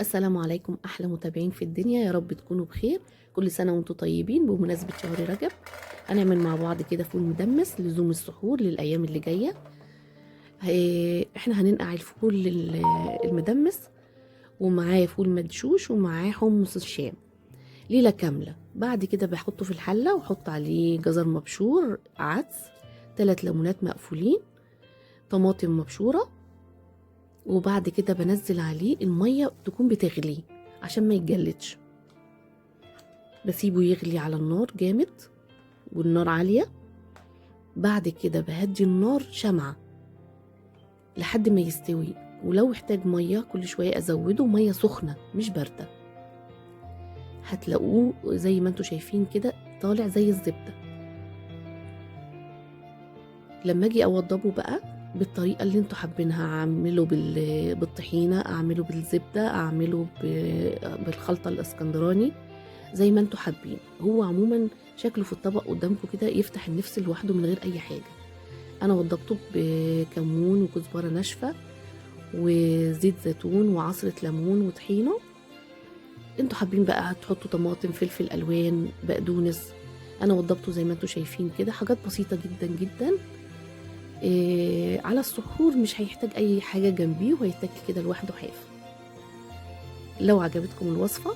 السلام عليكم احلى متابعين في الدنيا، يا رب تكونوا بخير. كل سنه وانتم طيبين بمناسبه شهر رجب. هنعمل مع بعض كده فول مدمس لزوم السحور للايام اللي جايه. احنا هننقع الفول المدمس، ومعاه فول مدشوش، ومعاه حمص الشام ليله كامله. بعد كده بحطه في الحله واحط عليه جزر مبشور، عدس، 3 ليمونات مقفولين، طماطم مبشوره. وبعد كده بنزل عليه الميه تكون بتغلي عشان ما يتجلدش. بسيبه يغلي على النار جامد والنار عالية. بعد كده بهدي النار شمعة لحد ما يستوي، ولو احتاج مية كل شوية ازوده مية سخنة مش باردة. هتلاقوه زي ما انتوا شايفين كده طالع زي الزبدة. لما اجي اوضبه بقى بالطريقة اللي انتوا حابينها، اعمله بالطحينة، اعمله بالزبدة، اعمله بالخلطة الاسكندراني، زي ما انتوا حابين. هو عموما شكله في الطبق قدامكم كده يفتح النفس لوحده من غير اي حاجه. انا وضبته بكمون وكزبره ناشفه وزيت زيتون وعصره ليمون وطحينه. انتوا حابين بقى تحطوا طماطم، فلفل الوان، بقدونس. انا وضبته زي ما انتوا شايفين كده، حاجات بسيطه جدا جدا. على السحور مش هيحتاج اي حاجه جنبيه، وهيتاكل كده لوحده حاف. لو عجبتكم الوصفه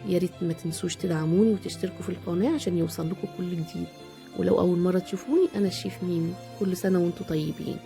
يا ريت ما تنسوش تدعموني وتشتركوا في القناة عشان يوصل لكم كل جديد. ولو أول مرة تشوفوني، أنا الشيف ميمي. كل سنة وانتم طيبين.